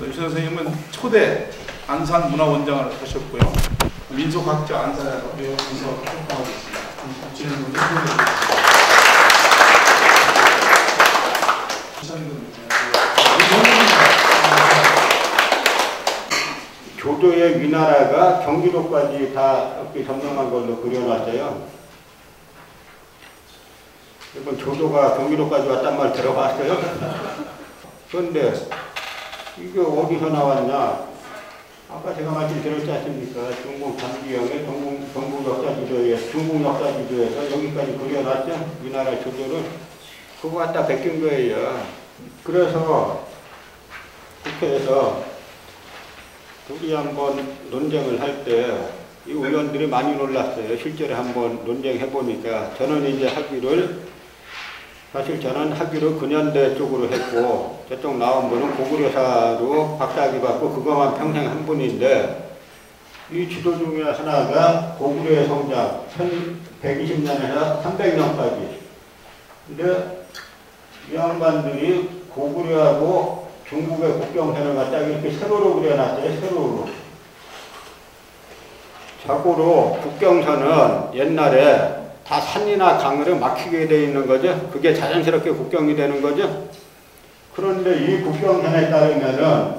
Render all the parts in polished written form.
있습니다. 유 선생님은 초대 안산 문화원장을 하셨고요. 민속학자 안산에서 배우면서 활동하고 있습니다. 진행 문제 조조의 위나라가 경기도까지 다 이렇게 점령한 걸로 그려놨어요. 이번 조조가 경기도까지 왔단 말 들어봤어요? 그런데 이게 어디서 나왔냐? 아까 제가 말씀드렸지 않습니까? 중국 장기영의 경국 역사지도에, 중국 역사지도에서 여기까지 그려놨죠? 위나라 조조를. 그거 갖다 베낀 거예요. 그래서 국회에서 우리 한번 논쟁을 할 때 이 의원들이 많이 놀랐어요. 실제로 한번 논쟁해보니까 저는 이제 사실 저는 학위를 근현대 쪽으로 했고 저쪽 나온 분은 고구려사로 박사학위 받고 그것만 평생 한 분인데 이 지도 중에 하나가 고구려의 성장 1120년에서 300년까지. 근데 이 양반들이 고구려하고 중국의 국경선을 갖다 이렇게 세로로 그려놨어요. 세로로. 자고로 국경선은 옛날에 다 산이나 강으로 막히게 되어 있는 거죠. 그게 자연스럽게 국경이 되는 거죠. 그런데 이 국경선에 따르면은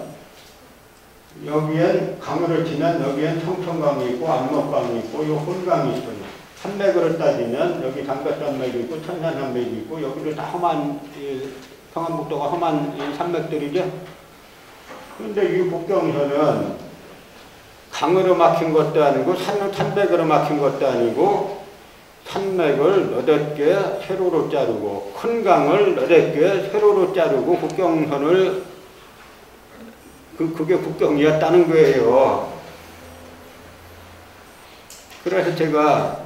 여기엔 강으로 치면 여기엔 청천강이 있고 압록강이 있고 요 혼강이 있어요. 산맥으로 따지면 여기 장백산맥이 있고 천산산맥이 있고 여기를 다 험한 평안북도가 험한 산맥들이죠. 그런데 이 국경선은 강으로 막힌 것도 아니고 산맥으로 막힌 것도 아니고 산맥을 너댓개 세로로 자르고 큰 강을 너댓개 세로로 자르고 국경선을 그게 국경이었다는 거예요. 그래서 제가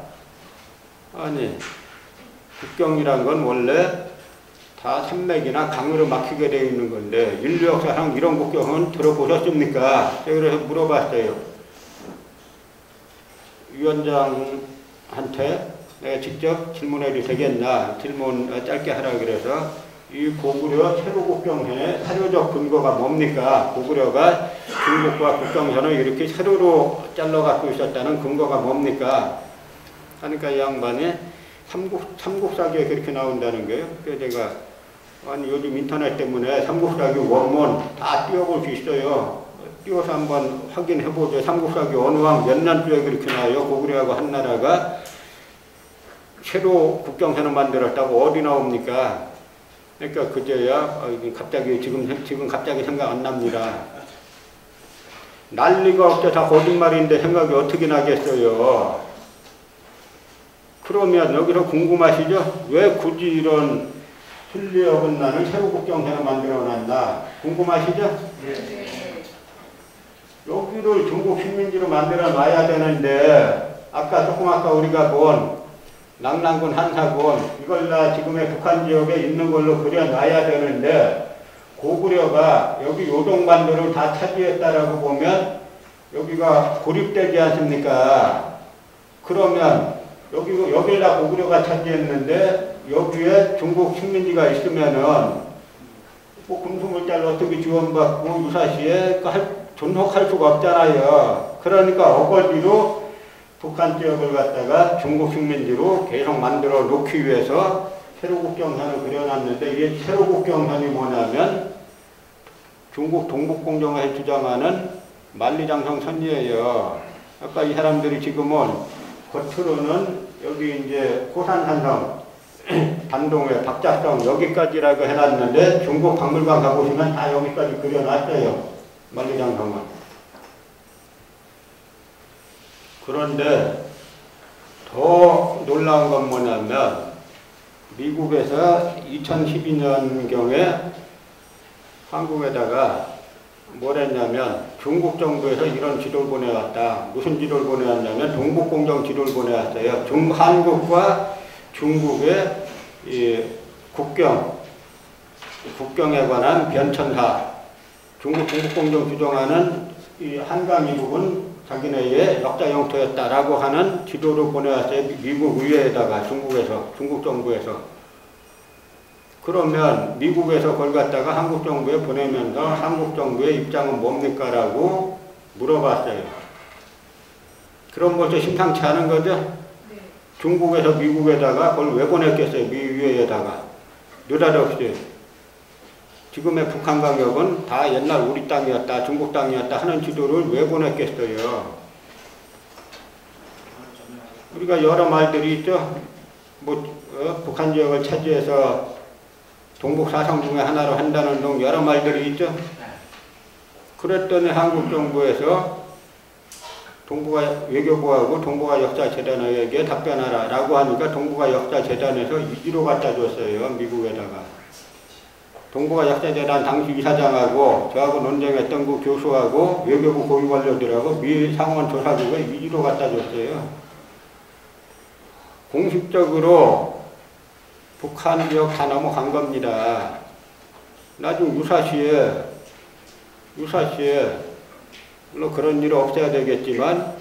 아니 국경이란 건 원래 다 산맥이나 강으로 막히게 되어 있는 건데 인류 역사상 이런 국경은 들어보셨습니까? 그래서 물어봤어요. 위원장한테 내가 직접 질문해도 되겠나? 질문 짧게 하라 그래서 이 고구려 세로 국경선의 사료적 근거가 뭡니까? 고구려가 중국과 국경선을 이렇게 세로로 잘라 갖고 있었다는 근거가 뭡니까? 하니까 이 양반이 삼국사기에 그렇게 나온다는 거예요. 그래서 제가 아니 요즘 인터넷 때문에 삼국사기 원문 다 띄워볼 수 있어요. 띄워서 한번 확인해보죠. 삼국사기 어느 왕 몇 년도에 그렇게 나와요. 고구려하고 한나라가 새로 국경선을 만들었다고 어디 나옵니까? 그러니까 그제야 갑자기 지금 갑자기 생각 안 납니다. 난리가 없죠. 다 거짓말인데 생각이 어떻게 나겠어요. 그러면 여기서 궁금하시죠? 왜 굳이 이런 순리에 어긋나는 새로 국경선을 만들어놨나? 궁금하시죠? 네. 여기를 중국 식민지로 만들어 놔야 되는데 조금 아까 우리가 본 낙랑군 한사군 이걸 다 지금의 북한 지역에 있는 걸로 그려놔야 되는데 고구려가 여기 요동반도를 다 차지했다라고 보면 여기가 고립되지 않습니까? 그러면 여기를 다 고구려가 차지했는데 여기에 중국 식민지가 있으면은 뭐 금수물자를 어떻게 지원받고 유사시에 존속할 수가 없잖아요. 그러니까 어거지로 북한 지역을 갖다가 중국 식민지로 계속 만들어 놓기 위해서 세로 국경선을 그려놨는데 이게 세로 국경선이 뭐냐면 중국 동북공정에 주장하는 만리장성 선이에요. 아까 이 사람들이 지금은 겉으로는 여기 이제 고산산성 단동에 박자성 여기까지라고 해놨는데 중국 박물관 가보시면 다 여기까지 그려놨어요. 만리장성은. 그런데 더 놀라운 건 뭐냐면 미국에서 2012년경에 한국에다가 뭘 했냐면 중국 정부에서 이런 지도를 보내왔다. 무슨 지도를 보내왔냐면 동북공정 지도를 보내왔어요. 한국과 중국의 이 국경에 관한 변천사, 중국 동북공정 규정하는 이 한강 이 부분 자기네의 역사 영토였다라고 하는 지도를 보내왔어요. 미국 의회에다가 중국 정부에서. 그러면 미국에서 그걸 갖다가 한국 정부에 보내면서 한국 정부의 입장은 뭡니까? 라고 물어봤어요. 그럼 벌써 심상치 않은 거죠? 네. 중국에서 미국에다가 그걸 왜 보냈겠어요? 미 위에다가. 느닷없이. 지금의 북한 강역은 다 옛날 우리 땅이었다, 중국 땅이었다 하는 지도를 왜 보냈겠어요? 우리가 여러 말들이 있죠? 북한 지역을 차지해서 동북 사상 중에 하나로 한다는 등 여러 말들이 있죠? 그랬더니 한국 정부에서 동북아 외교부하고 동북아 역사재단에게 답변하라 라고 하니까 동북아 역사재단에서 이지로 갖다 줬어요. 미국에다가. 동북아 역사재단 당시 이사장하고 저하고 논쟁했던 그 교수하고 외교부 고위 관료들하고 미 상원 조사국에 이지로 갖다 줬어요. 공식적으로 북한 지역 다 넘어간 겁니다. 나중 유사시에 물론 그런 일은 없어야 되겠지만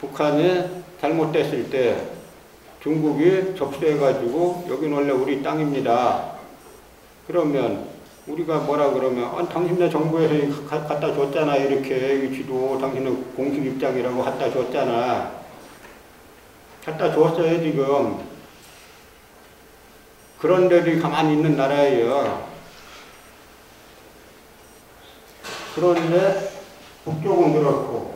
북한이 잘못됐을 때 중국이 접수해가지고 여긴 원래 우리 땅입니다. 그러면 우리가 뭐라 그러면 당신네 정부에서 갖다 줬잖아. 이렇게 이 지도 당신은 공식 입장이라고 갖다 줬잖아. 갖다 줬어요 지금. 그런 데들이 가만히 있는 나라예요. 그런데 북쪽은 그렇고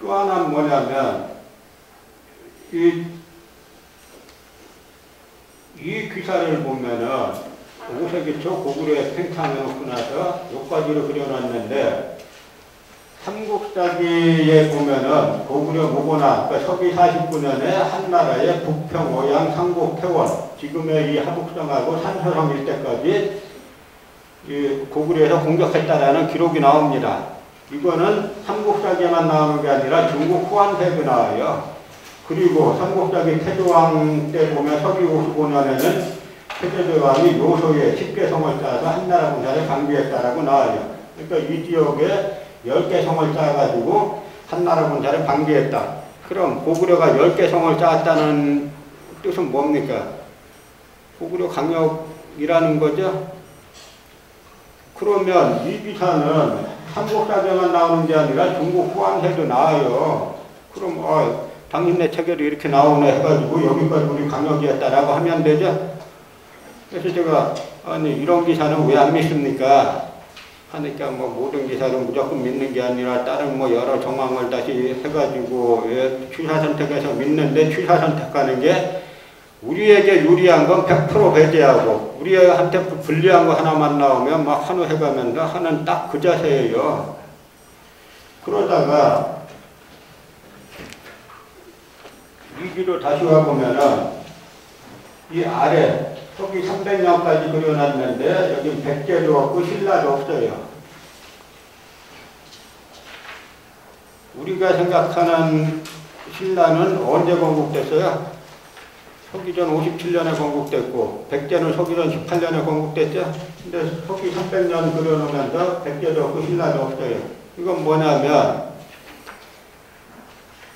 또 하나는 뭐냐면 이 기사를 보면은 5세기 초 고구려에 팽창해놓고 나서 여기까지로 그려놨는데 삼국사기에 보면은 고구려 모고난, 그러니까 서기 49년에 한나라의 북평, 오양, 상국, 태원, 지금의 이 하북성하고 산서성 일대까지 이 고구려에서 공격했다라는 기록이 나옵니다. 이거는 삼국사기에만 나오는 게 아니라 중국 후한세도 나와요. 그리고 삼국사기 태조왕 때 보면 서기 55년에는 태조왕이 요소에 10개 성을 짜서 한나라 군사를 방비했다라고 나와요. 그러니까 이 지역에 10개 성을 짜가지고 한나라 군사를 방비했다. 그럼 고구려가 10개 성을 짜았다는 뜻은 뭡니까? 고구려 강력이라는 거죠? 그러면 이 기사는 삼국사기에만 나오는 게 아니라 중국 후한세도 나와요. 그럼 당신네 체결이 이렇게 나오네 해가지고 여기까지 우리 강력이었다라고 하면 되죠? 그래서 제가 아니 이런 기사는 왜 안 믿습니까? 하니까 뭐 모든 기사를 무조건 믿는 게 아니라 다른 뭐 여러 정황을 다시 해가지고 취사 선택해서 믿는데 취사 선택하는 게 우리에게 유리한 건 100% 배제하고 우리한테 불리한 거 하나만 나오면 막 환호해가면서 하는 딱 그 자세예요. 그러다가 위기로 다시 와보면은 이 아래 서기 300년까지 그려놨는데 여기 백제도 없고 신라도 없어요. 우리가 생각하는 신라는 언제 건국됐어요? 서기전 57년에 건국됐고 백제는 서기전 18년에 건국됐죠? 근데 서기 300년 그려놓으면서 백제도 없고 신라도 없어요. 이건 뭐냐면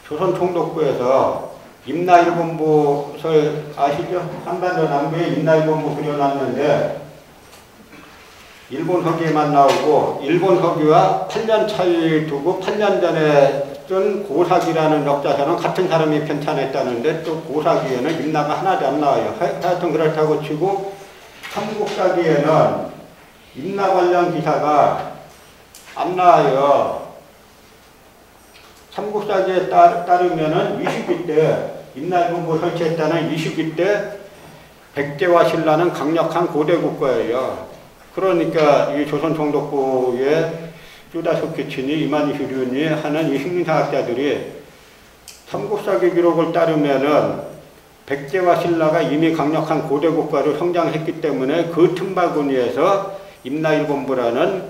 조선 총독부에서 임나일본부설 아시죠? 한반도 남부에 임나일본부 그려놨는데 일본 서기에만 나오고 일본 서기와 8년 차이 두고 8년 전에 쓴 고사기라는 역사서는 같은 사람이 편찬했다는데 또 고사기에는 임나가 하나도 안 나와요. 하여튼 그렇다고 치고 삼국사기에는 임나 관련 기사가 안 나와요. 삼국사기에 따르면은 20기 때 임나일본부 설치했다는 20기 때 백제와 신라는 강력한 고대 국가예요. 그러니까 이 조선 총독부의 쭈다소키친이 이만희슈륜이 하는 이 식민사학자들이 삼국사기 기록을 따르면은 백제와 신라가 이미 강력한 고대 국가로 성장했기 때문에 그 틈바구니에서 임나일본부라는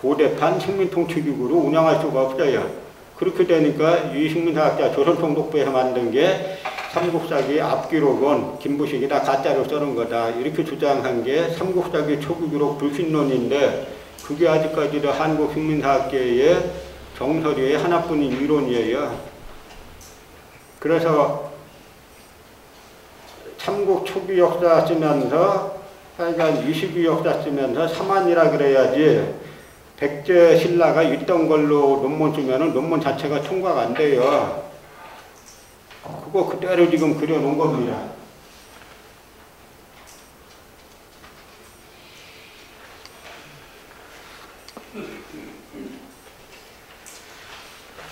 고대판 식민통치기구로 운영할 수가 없어요. 그렇게 되니까 이 식민사학자 조선 총독부에서 만든 게 삼국사기 앞기록은 김부식이 다 가짜로 써놓은 거다. 이렇게 주장한 게 삼국사기 초기 기록 불신론인데 그게 아직까지도 한국 식민사학계의 정설의 하나뿐인 이론이에요. 그래서 삼국 초기 역사 쓰면서 하여간 22 역사 쓰면서 삼한이라 그래야지 백제 신라가 있던 걸로 논문 쓰면은 논문 자체가 통과가 안 돼요. 그거 그대로 지금 그려놓은 겁니다.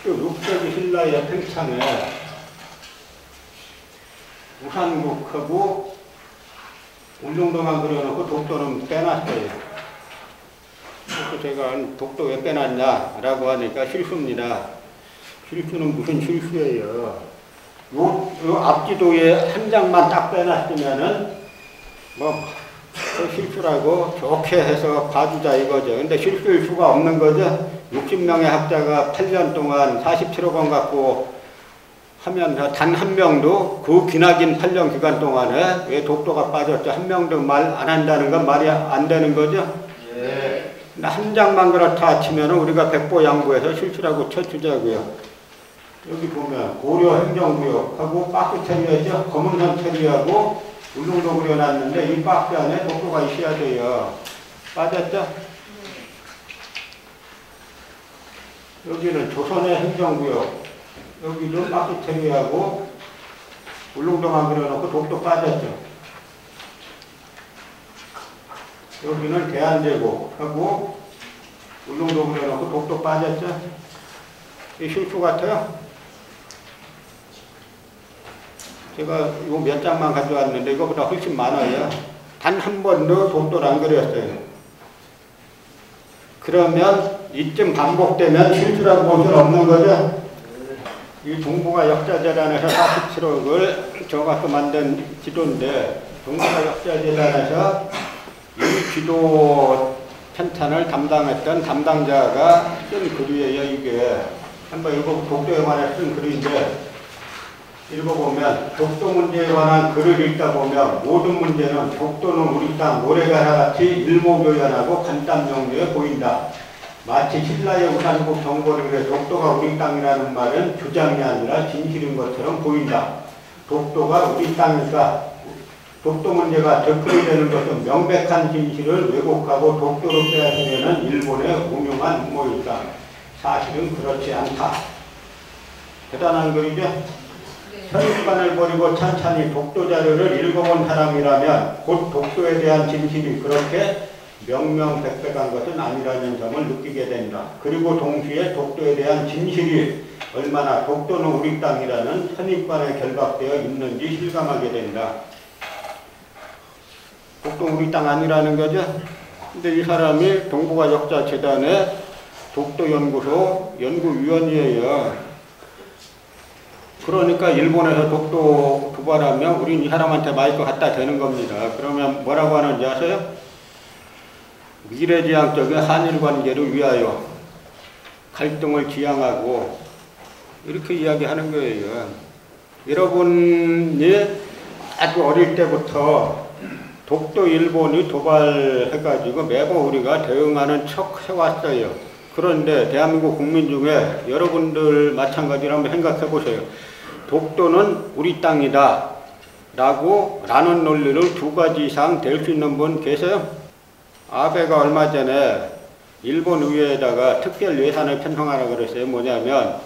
그 6세기 신라의 팽창에 우산국하고 울릉도만 그려놓고 독도는 빼놨어요. 그래서 제가 독도 왜 빼놨냐라고 하니까 실수입니다. 실수는 무슨 실수예요. 요 앞지도에 한 장만 딱 빼놨으면은 그 실수라고 좋게 해서 봐주자 이거죠. 근데 실수일 수가 없는 거죠. 60명의 학자가 8년 동안 47억 원 갖고 하면서 단 한 명도 그 기나긴 8년 기간 동안에 왜 독도가 빠졌죠? 한 명도 말 안 한다는 건 말이 안 되는 거죠? 예. 한 장만 그렇다 치면 우리가 백보양보해서 실수라고 쳐주자고요. 여기 보면 고려 행정구역하고 박스 처리하죠? 검은선 처리하고 울릉도 그려놨는데 이 박스 안에 독도가 있어야 돼요. 빠졌죠? 여기는 조선의 행정구역. 여기도 박스 처리하고 울릉도만 그려놓고 독도 빠졌죠. 여기는 대한제국하고 울릉도 그려놓고 독도 빠졌죠. 이 실수 같아요. 제가 요 몇 장만 가져왔는데 이거보다 훨씬 많아요. 단 한 번도 독도를 안 그렸어요. 그러면 이쯤 반복되면 실수라고 볼 수는 없는 거죠. 이 동북아 역사재단에서 47억을 저 갖고 만든 지도인데 동북아 역사재단에서 이 지도 편찬을 담당했던 담당자가 쓴 글이에요. 이게 한번 독도에 관해 쓴 글인데 읽어보면 독도 문제에 관한 글을 읽다 보면 모든 문제는 독도는 우리 땅 모래가라같이 일목요연하고 간단명료해 보인다. 마치 신라의 우산국 정보를 위해 독도가 우리 땅이라는 말은 주장이 아니라 진실인 것처럼 보인다. 독도가 우리 땅이니까 독도 문제가 접근이 되는 것은 명백한 진실을 왜곡하고 독도로 빼앗으려는 일본의 운용한 음모일까. 사실은 그렇지 않다. 대단한 글이죠. 선입관을 버리고 찬찬히 독도 자료를 읽어본 사람이라면 곧 독도에 대한 진실이 그렇게 명명백백한 것은 아니라는 점을 느끼게 된다. 그리고 동시에 독도에 대한 진실이 얼마나 독도는 우리 땅이라는 선입관에 결박되어 있는지 실감하게 된다. 독도 우리 땅 아니라는 거죠. 근데 이 사람이 동북아 역사재단의 독도연구소 연구위원이에요. 그러니까 일본에서 독도 도발하면 우린 이 사람한테 마이크 갖다 대는 겁니다. 그러면 뭐라고 하는지 아세요? 미래지향적인 한일 관계를 위하여 갈등을 지향하고 이렇게 이야기하는 거예요. 여러분이 아주 어릴 때부터 독도 일본이 도발해가지고 매번 우리가 대응하는 척 해왔어요. 그런데 대한민국 국민 중에 여러분들 마찬가지로 한번 생각해 보세요. 독도는 우리 땅이다 라는 논리를 두 가지 이상 될 수 있는 분 계세요? 아베가 얼마 전에 일본 의회에다가 특별 예산을 편성하라고 그랬어요. 뭐냐면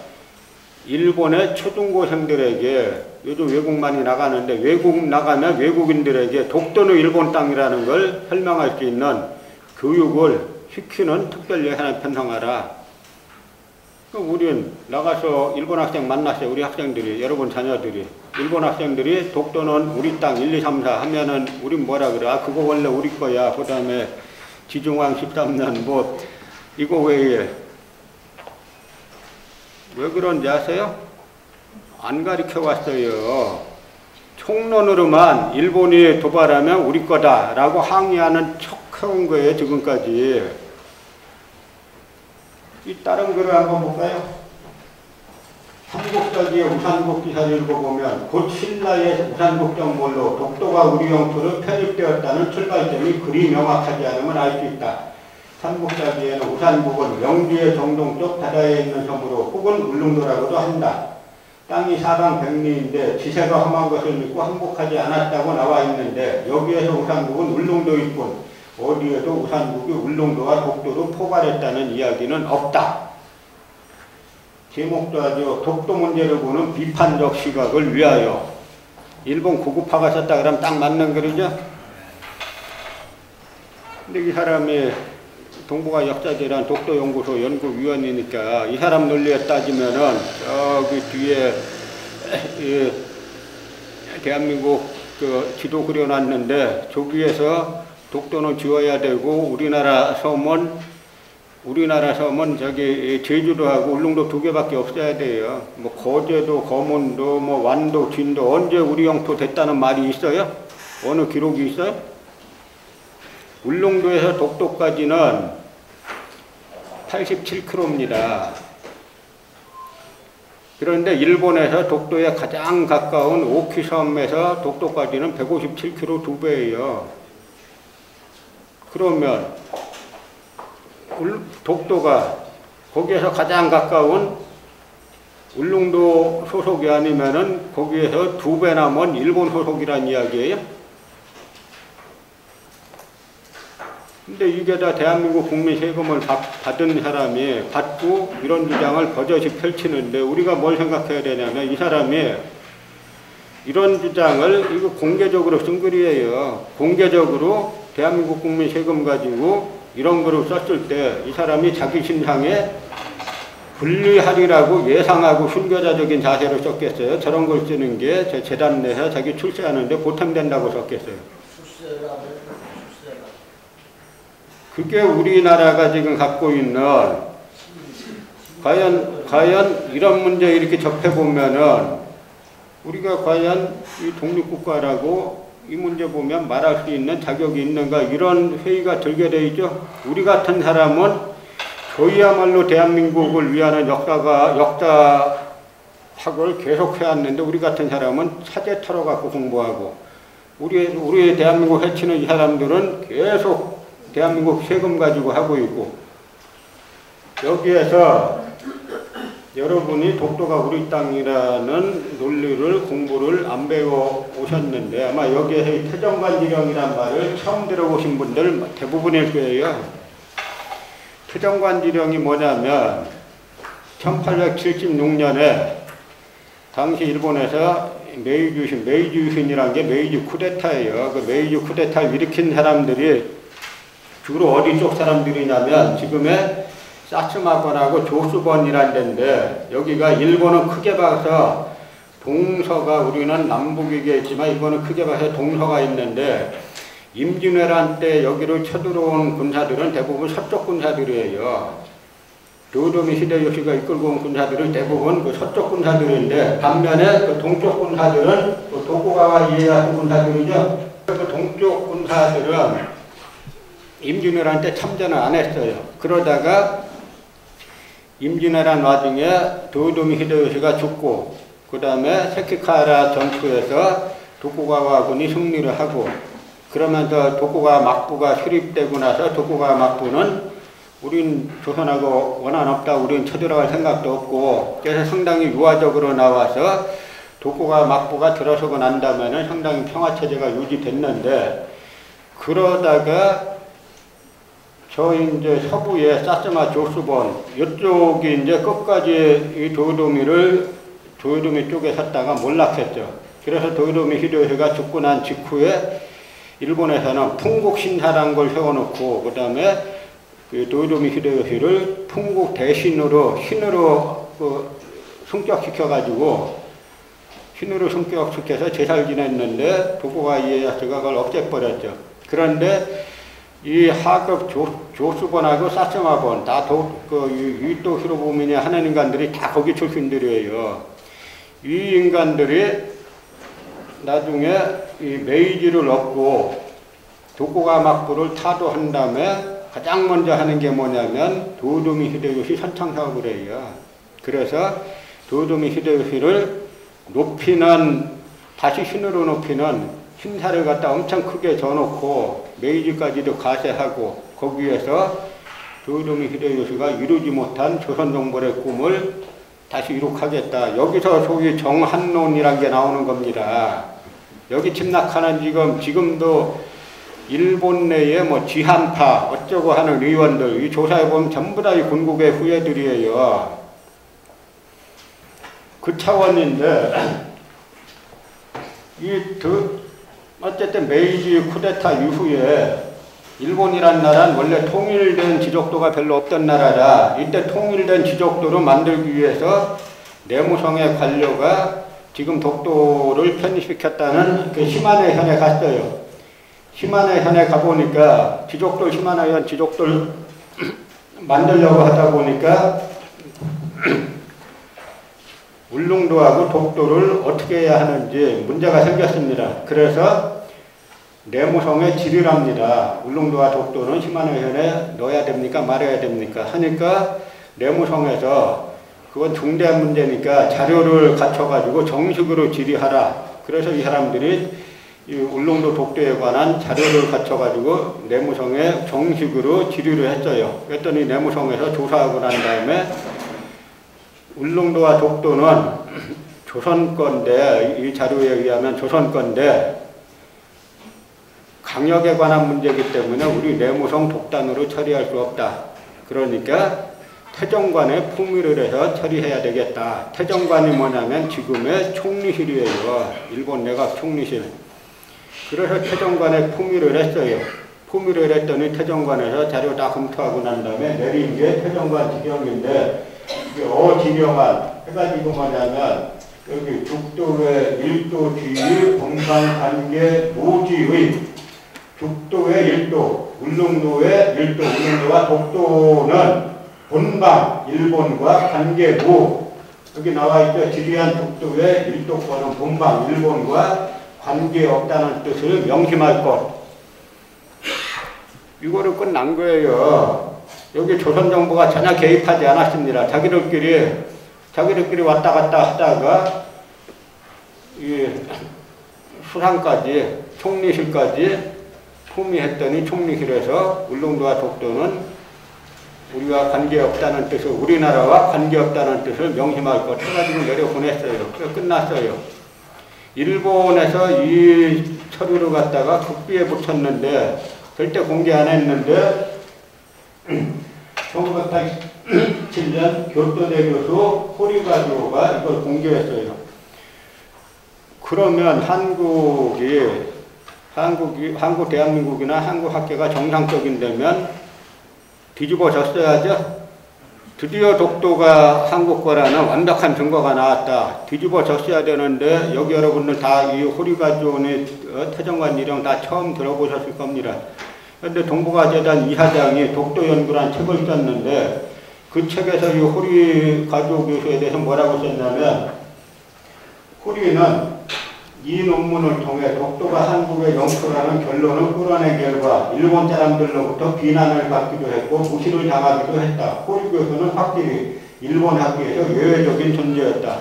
일본의 초중고생들에게 요즘 외국 많이 나가는데 외국 나가면 외국인들에게 독도는 일본 땅이라는 걸 설명할 수 있는 교육을 시키는 특별 예산을 편성하라. 우린 나가서 일본 학생 만났어요. 우리 학생들이, 여러분 자녀들이. 일본 학생들이 독도는 우리 땅 1, 2, 3, 4 하면은 우린 뭐라 그래? 아, 그거 원래 우리 거야. 그 다음에 지중왕 13년 뭐 이거 왜 그런지 아세요? 안 가르쳐 왔어요. 총론으로만 일본이 도발하면 우리 거다라고 항의하는 척 해온 거예요. 지금까지. 이 다른 글을 한번 볼까요? 삼국사기의 우산국 기사를 읽어보면 곧 신라의 우산국 정벌로 독도가 우리 영토로 편입되었다는 출발점이 그리 명확하지 않으면 알 수 있다. 삼국사기에는 우산국은 영주의 정동쪽 바다에 있는 섬으로 혹은 울릉도라고도 한다. 땅이 사방백리인데 지세가 험한 것을 믿고 항복하지 않았다고 나와 있는데 여기에서 우산국은 울릉도일 뿐 어디에도 우산국이 울릉도와 독도로 포괄했다는 이야기는 없다. 제목도 아주 독도 문제를 보는 비판적 시각을 위하여. 일본 구구파가 썼다 그러면 딱 맞는 글이죠. 근데 이 사람이 동북아 역사재란 독도연구소 연구위원이니까 이 사람 논리에 따지면은 저기 뒤에 대한민국 그 지도 그려놨는데 저기에서 독도는 지워야 되고 우리나라 섬은 저기 제주도하고 울릉도 2개밖에 없어야 돼요. 뭐 거제도, 거문도, 뭐 완도, 진도 언제 우리 영토 됐다는 말이 있어요? 어느 기록이 있어요? 울릉도에서 독도까지는 87km입니다. 그런데 일본에서 독도에 가장 가까운 오키섬에서 독도까지는 157km 2배예요. 그러면 독도가 거기에서 가장 가까운 울릉도 소속이 아니면은 거기에서 2배나 먼 일본 소속이란 이야기예요. 근데 이게 다 대한민국 국민 세금을 받은 사람이 받고 이런 주장을 버젓이 펼치는데 우리가 뭘 생각해야 되냐면 이 사람이 이런 주장을 이거 공개적으로 쓴 글이에요. 공개적으로 대한민국 국민 세금 가지고 이런 글을 썼을 때 이 사람이 자기 신상에 불리하리라고 예상하고 순교자적인 자세로 썼겠어요. 저런 걸 쓰는 게 제 재단 내에서 자기 출세하는데 보탬된다고 썼겠어요. 그게 우리나라가 지금 갖고 있는 과연 이런 문제 이렇게 접해보면은 우리가 과연 이 독립국가라고 이 문제 보면 말할 수 있는 자격이 있는가 이런 회의가 들게 돼 있죠. 우리 같은 사람은 저희야말로 대한민국을 위하는 역사학을 계속 해왔는데 우리 같은 사람은 사제 털어갖고 공부하고 우리 대한민국 해치는 이 사람들은 계속 대한민국 세금 가지고 하고 있고 여기에서 여러분이 독도가 우리 땅이라는 논리를 공부를 안 배워 오셨는데 아마 여기에서 태정관지령이란 말을 처음 들어보신 분들 대부분일 거예요. 태정관지령이 뭐냐면 1876년에 당시 일본에서 메이주신이라는 게 메이지 쿠데타예요. 그 메이지 쿠데타를 일으킨 사람들이 주로 어디 쪽 사람들이냐면 지금의 사츠마권하고 조수번이라는 데인데 여기가 일본은 크게 봐서 동서가 우리는 남북이겠지만 이거는 크게 봐서 동서가 있는데 임진왜란 때 여기로 쳐들어온 군사들은 대부분 서쪽 군사들이에요. 도요토미 히데요시가 이끌고 온 군사들은 대부분 그 서쪽 군사들인데 반면에 그 동쪽 군사들은 그 도쿠가와 이에야스 군사들이죠. 그 동쪽 군사들은 임진왜란 때 참전을 안 했어요. 그러다가 임진왜란 와중에 도요토미 히데요시가 죽고 그 다음에 세키카라 전투에서 도쿠가와군이 승리를 하고 그러면서 도쿠가와 막부가 수립되고 나서 도쿠가와 막부는 우린 조선하고 원한 없다. 우린 쳐들어갈 생각도 없고 그래서 상당히 유화적으로 나와서 도쿠가와 막부가 들어서고 난 다음에는 상당히 평화체제가 유지됐는데 그러다가 저희 이제 서부의 사츠마 조수본 이쪽이 이제 끝까지 이 도요토미 쪽에 섰다가 몰락했죠. 그래서 도요토미 히데요시가 죽고 난 직후에 일본에서는 풍국신사라는 걸 세워놓고 그 다음에 그 도요토미 히데요시를 풍국 대신으로 신으로 승격시켜가지고 신으로 승격시켜서 제사를 지냈는데 도쿠가와 이에야스가 그걸 없애버렸죠. 그런데 이 하급 조수본하고 사츠마본 다 유토 히로부미니 하는 인간들이 다 거기 출신들이에요. 이 인간들이 나중에 이 메이지를 얻고 도쿠가와 막부를 타도한 다음에 가장 먼저 하는 게 뭐냐면 도요토미 히데요시 선창사업을 해요. 그래서 도요토미 히데요시를 다시 신으로 높이는 신사를 갖다 엄청 크게 져놓고 메이지까지도 가세하고 거기에서 도요토미 히데요시가 이루지 못한 조선정벌의 꿈을 다시 이룩하겠다. 여기서 소위 정한론이란 게 나오는 겁니다. 여기 침략하는 지금도 일본 내에 뭐 지한파 어쩌고 하는 의원들 이 조사해 보면 전부 다 이 군국의 후예들이에요. 그 차원인데 어쨌든 메이지 쿠데타 이후에 일본이란 나라는 원래 통일된 지적도가 별로 없던 나라라. 이때 통일된 지적도를 만들기 위해서 내무성의 관료가 지금 독도를 편입시켰다는 그 시마네 현에 갔어요. 시마네 현에 가보니까 시마네 현 지적도를 만들려고 하다 보니까 울릉도하고 독도를 어떻게 해야 하는지 문제가 생겼습니다. 그래서 내무성에 질의를 합니다. 울릉도와 독도는 시마네현에 넣어야 됩니까? 말아야 됩니까? 하니까 내무성에서 그건 중대한 문제니까 자료를 갖춰가지고 정식으로 질의하라. 그래서 이 사람들이 이 울릉도 독도에 관한 자료를 갖춰가지고 내무성에 정식으로 질의를 했어요. 그랬더니 내무성에서 조사하고 난 다음에 울릉도와 독도는 조선 건데, 이 자료에 의하면 조선 건데 강역에 관한 문제이기 때문에 우리 내무성 독단으로 처리할 수 없다. 그러니까 태정관에 품위를 해서 처리해야 되겠다. 태정관이 뭐냐면 지금의 총리실이에요. 일본 내각 총리실. 그래서 태정관에 품위를 했어요. 품위를 했더니 태정관에서 자료 다 검토하고 난 다음에 내린 게 태정관 지경인데 지경안 해가지고 뭐냐면 여기 죽도의 일도 지위 본방관계 모지의 죽도의 일도, 울릉도의 일도, 울릉도와 독도는 본방, 일본과 관계무. 여기 나와 있죠. 지리한 죽도의 일도권은 본방, 일본과 관계없다는 뜻을 명심할 것. 이거를 끝난 거예요. 여기 조선정부가 전혀 개입하지 않았습니다. 자기들끼리 왔다 갔다 하다가 이 수상까지, 총리실까지 품위했더니 총리실에서 울릉도와 독도는 우리와 관계없다는 뜻을, 우리나라와 관계없다는 뜻을 명심할 것 해가지고 내려보냈어요. 그래서 끝났어요. 일본에서 이 서류를 갖다가 국비에 붙였는데 절대 공개 안 했는데 1987년 교토대 교수 호리가조가 이걸 공개했어요. 그러면 한국 대한민국이나 한국 학계가 정상적인다면 뒤집어졌어야죠. 드디어 독도가 한국 거라는 완벽한 증거가 나왔다. 뒤집어졌어야 되는데 여기 여러분들 다 이 호리가조의 태정관 이름 다 처음 들어보셨을 겁니다. 그런데 동북아재단 이사장이 독도연구란 책을 썼는데 그 책에서 이 호리가조 교수에 대해서 뭐라고 썼냐면 호리는 이 논문을 통해 독도가 한국의 영토라는 결론을 끌어낸 결과 일본 사람들로부터 비난을 받기도 했고 무시를 당하기도 했다. 호리 교수는 확실히 일본 학계에서 예외적인 존재였다.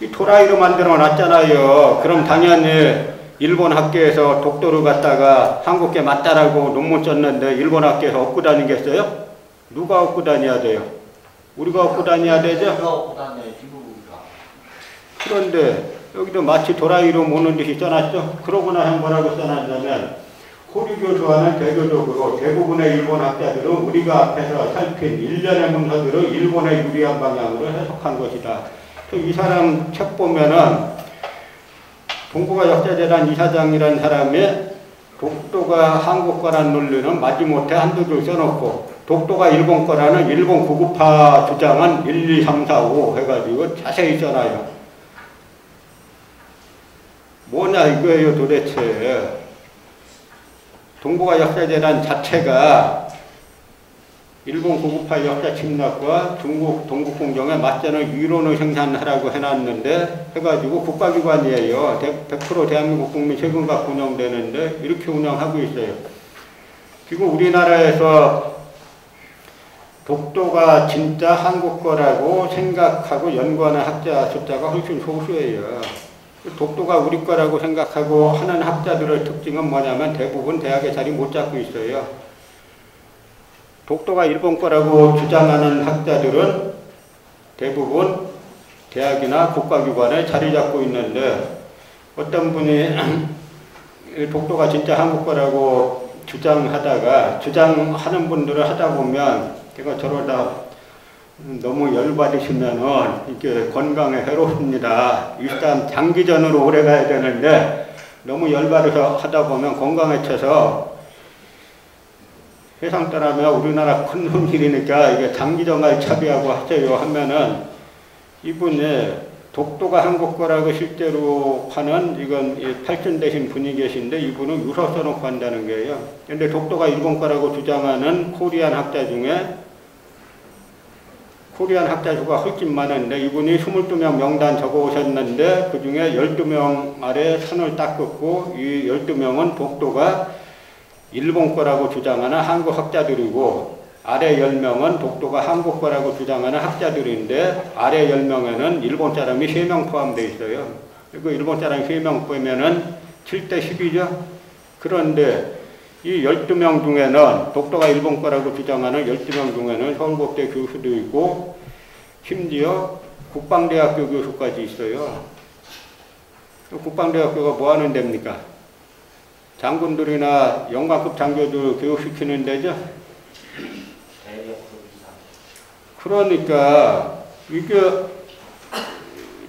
이 도라이로 만들어 놨잖아요. 그럼 당연히 일본 학계에서 독도를 갖다가 한국계 맞다라고 논문 썼는데 일본 학계에서 업고 다니겠어요? 누가 업고 다녀야 돼요? 우리가 업고 다녀야 되죠? 그런데 여기도 마치 도라이로 모는 듯이 써놨죠. 그러고 나서 뭐라고 써놨냐면 호리 교수와는 대조적으로 대부분의 일본 학자들은 우리가 앞에서 살핀 일련의 문서들을 일본에 유리한 방향으로 해석한 것이다. 이 사람 책 보면은 동북아 역사재단 이사장이라는 사람이 독도가 한국 거라는 논리는 마지못해 한두 줄 써놓고 독도가 일본 거라는 일본 구구파 주장은 1, 2, 3, 4, 5 해가지고 자세히 써놔요. 뭐냐 이거예요 도대체. 동북아 역사재단 자체가 일본 구구파 역사 침략과 중국 동국공정에 맞서는 이론을 생산하라고 해놨는데 해가지고 국가기관이에요. 100% 대한민국 국민 세금 받고 운영되는데 이렇게 운영하고 있어요. 지금 우리나라에서 독도가 진짜 한국 거라고 생각하고 연구하는 학자 숫자가 훨씬 소수예요. 독도가 우리 거라고 생각하고 하는 학자들의 특징은 뭐냐면 대부분 대학에 자리 못 잡고 있어요. 독도가 일본 거라고 주장하는 학자들은 대부분 대학이나 국가기관에 자리 잡고 있는데 어떤 분이 독도가 진짜 한국 거라고 주장하는 분들을 하다 보면 제가 저러다 너무 열받으시면은 이게 건강에 해롭습니다. 일단 장기전으로 오래 가야 되는데 너무 열받아서 하다 보면 건강에 쳐서 세상 따라면 우리나라 큰 손실이니까 이게 장기전까지 차비하고 하세요 하면은 이분이 독도가 한국 거라고 실제로 하는 이건 발전되신 분이 계신데 이분은 유서 써놓고 한다는 거예요. 근데 독도가 일본 거라고 주장하는 코리안 학자 수가 훨씬 많은데 이분이 22명 명단 적어 오셨는데 그 중에 12명 아래 선을 딱 긋고 이 12명은 독도가 일본 거라고 주장하는 한국 학자들이고 아래 10명은 독도가 한국 거라고 주장하는 학자들인데 아래 10명에는 일본 사람이 3명 포함되어 있어요. 그리고 일본 사람이 3명 빼면은 7대 10이죠. 그런데 이 12명 중에는 독도가 일본 거라고 주장하는 12명 중에는 서울국대 교수도 있고 심지어 국방대학교 교수까지 있어요. 국방대학교가 뭐 하는 데입니까? 장군들이나 영관급 장교들 교육시키는 데죠. 그러니까 이게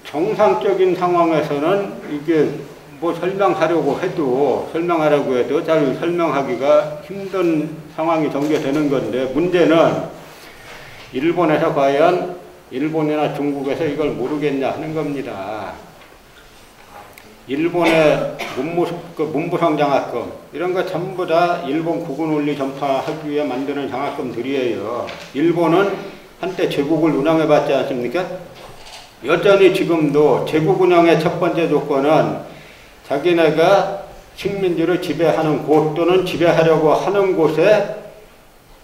정상적인 상황에서는 이게 뭐 설명하려고 해도 잘 설명하기가 힘든 상황이 전개되는 건데 문제는 일본에서 과연 일본이나 중국에서 이걸 모르겠냐 하는 겁니다. 일본의 문부성 장학금 이런 거 전부 다 일본 국군 원리 전파하기 위해 만드는 장학금들이에요. 일본은 한때 제국을 운영해 봤지 않습니까? 여전히 지금도 제국 운영의 첫 번째 조건은 자기네가 식민지를 지배하는 곳 또는 지배하려고 하는 곳에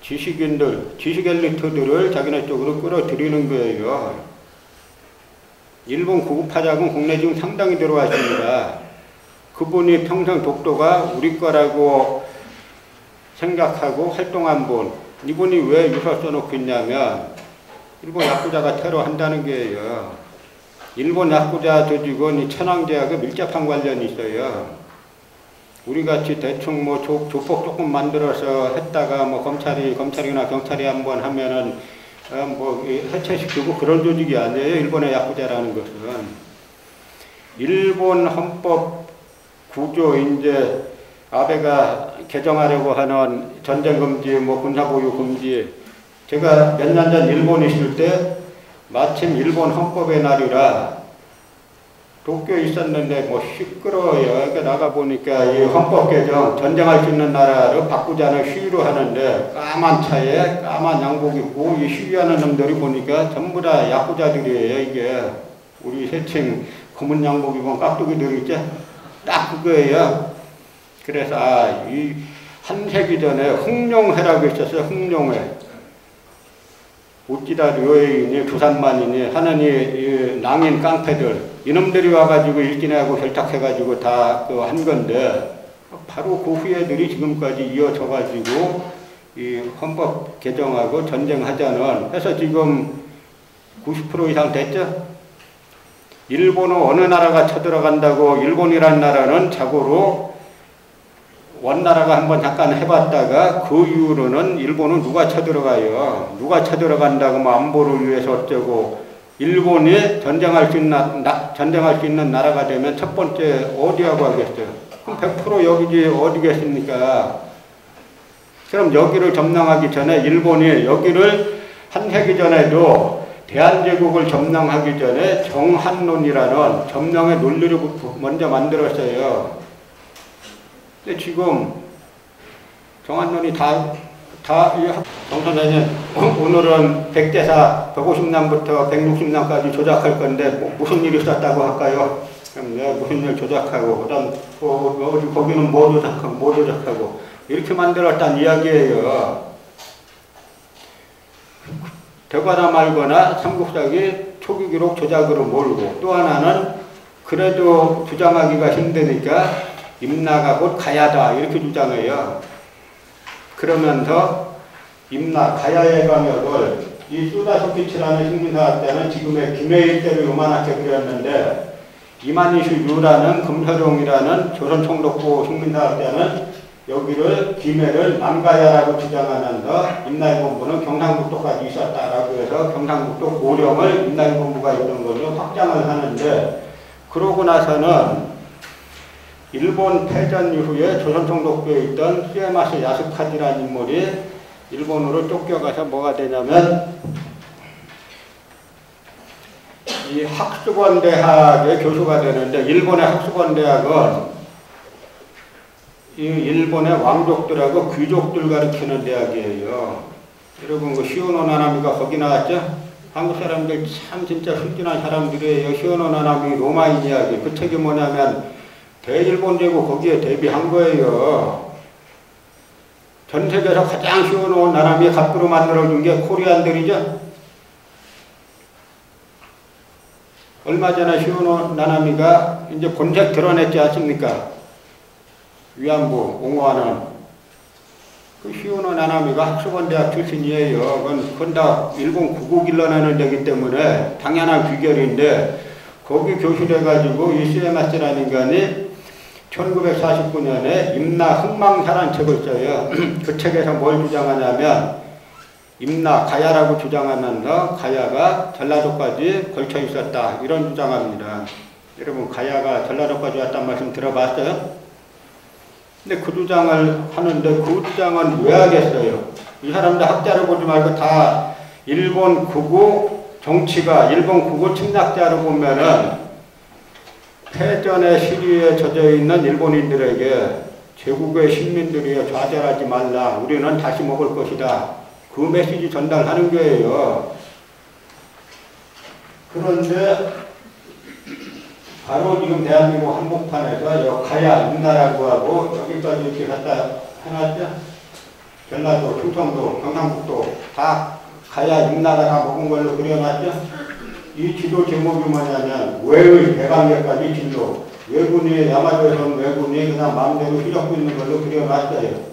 지식 엘리트들을 자기네 쪽으로 끌어들이는 거예요. 일본 구급파작은 국내 지금 상당히 들어와 있습니다. 그분이 평생 독도가 우리 거라고 생각하고 활동한 분, 이분이 왜 유서 써놓고 있냐면 일본 야쿠자가 테러한다는 거예요. 일본 야쿠자 조직은 이 천황제하고 밀접한 관련이 있어요. 우리같이 대충 뭐 조폭 조금 만들어서 했다가 뭐 검찰이나 경찰이 한번 하면은 뭐 해체시키고 그런 조직이 아니에요. 일본의 야쿠자라는 것은. 일본 헌법 구조 이제 아베가 개정하려고 하는 전쟁금지, 뭐 군사보유금지. 제가 몇 년 전 일본에 있을 때 마침 일본 헌법의 날이라 도쿄에 있었는데 뭐 시끄러워요. 그러니까 나가보니까 이 헌법 개정 전쟁할 수 있는 나라로 바꾸자는 시위를 하는데 까만 차에 까만 양복 입고 이 시위하는 놈들이 보니까 전부 다 야쿠자들이에요. 이게 우리 세칭 검은 양복 입은 깍두기들 있죠? 딱 그거예요. 그래서 이 한 세기 전에 흥룡회라고 있었어요. 흥룡회. 우찌다 료에이니 부산만이니 하는 이 낭인 깡패들 이놈들이 와가지고 일진하고 결탁해가지고 다 한 건데 바로 그 후예들이 지금까지 이어져가지고 이 헌법 개정하고 전쟁하자는 해서 지금 90% 이상 됐죠. 일본은 어느 나라가 쳐들어간다고 일본이란 나라는 자고로 원나라가 한번 잠깐 해봤다가 그 이후로는 일본은 누가 쳐들어가요. 누가 쳐들어간다고 뭐 안보를 위해서 어쩌고 일본이 전쟁할 수 있는 나라가 되면 첫 번째 어디하고 하겠어요. 그럼 100% 여기지 어디겠습니까. 그럼 여기를 점령하기 전에 일본이 여기를 한 세기 전에도 대한제국을 점령하기 전에 정한론이라는 점령의 논리를 먼저 만들었어요. 근데 지금 정한론이 정 선생님 오늘은 100대사 150년부터 160년까지 조작할 건데 무슨 일이 있었다고 할까요? 그럼 내가 무슨 일 조작하고 그다음 거기는 뭐 조작하고 이렇게 만들었다는 이야기예요. 되거나 말거나 삼국사기 초기 기록 조작으로 몰고 또 하나는 그래도 주장하기가 힘드니까 임나가 곧 가야다 이렇게 주장해요. 그러면서 임나 가야의 방역을 이 수다소키치라는 식민사학자는 지금의 김해일 때를 요만하게 그렸는데 이만희수 유라는 금서룡이라는 조선총독부 식민사학자는 여기를 김해를 남가야라고 주장하면서 임날본부는 경상북도까지 있었다라고 해서 경상북도 고령을 임날본부가 있던 걸로 확장을 하는데 그러고 나서는 일본 패전 이후에 조선총독부에 있던 수에마스 야스카지라는 인물이 일본으로 쫓겨가서 뭐가 되냐면 이 학수권 대학의 교수가 되는데 일본의 학수권 대학은 이 일본의 왕족들하고 귀족들 가르치는 대학이에요. 여러분 그 시오노 나나미가 거기 나왔죠? 한국 사람들 참 진짜 순진한 사람들이에요. 시오노 나나미 로마인 이야기. 그 책이 뭐냐면 대일본제국 거기에 대비한 거예요. 전 세계에서 가장 시오노 나나미 갑부로 만들어준 게 코리안들이죠. 얼마 전에 시오노 나나미가 이제 본색 드러냈지 않습니까? 위안부 옹호하는 그 시오노 나나미가 학수건대학 출신이에요. 그건 다 일본 구국 일러내는 데기 때문에 당연한 귀결인데 거기 교수돼가지고 이 수에마스라는 인간이 1949년에 임나 흥망사라는 책을 써요. 그 책에서 뭘 주장하냐면 임나 가야라고 주장하면서 가야가 전라도까지 걸쳐 있었다 이런 주장합니다. 여러분 가야가 전라도까지 왔단 말씀 들어봤어요? 근데 그 주장을 하는데 그 주장은 왜 하겠어요? 이 사람들 학자를 보지 말고 다 일본 극우 정치가 일본 극우 침략자로 보면은 패전의 시리에 젖어 있는 일본인들에게 제국의 식민들이 좌절하지 말라. 우리는 다시 먹을 것이다. 그 메시지 전달하는 거예요. 그런데 바로 지금 대한민국 한복판에서 가야 임나라고 하고 여기까지 이렇게 갖다 해놨죠. 전라도, 충청도, 경상북도 다 가야 임나라가 먹은 걸로 그려놨죠. 이 지도 제목이 뭐냐면 외의 대관계까지 진도. 왜군이 야마도에서 온 왜군이 그냥 마음대로 휘젓고 있는 걸로 그려놨어요.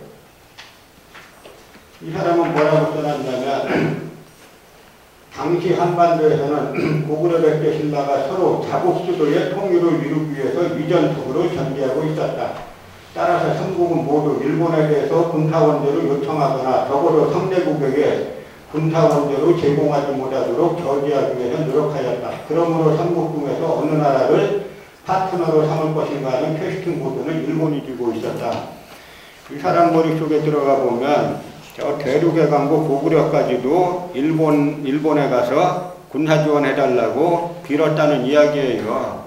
이 사람은 뭐라고 써놨냐면 당시 한반도에서는 고구려 백제 신라가 서로 자국 수도의 통일을 이루기 위해서 위전적으로 전개하고 있었다. 따라서 삼국은 모두 일본에 대해서 군사원조를 요청하거나 적어도 상대국에게 군사원조를 제공하지 못하도록 저지하기 위해서 노력하였다. 그러므로 삼국 중에서 어느 나라를 파트너로 삼을 것인가 하는 캐스팅 보드는 일본이 쥐고 있었다. 이 사람 머릿속에 들어가 보면 저 대륙의 강국 고구려까지도 일본에 가서 군사 지원해달라고 빌었다는 이야기예요.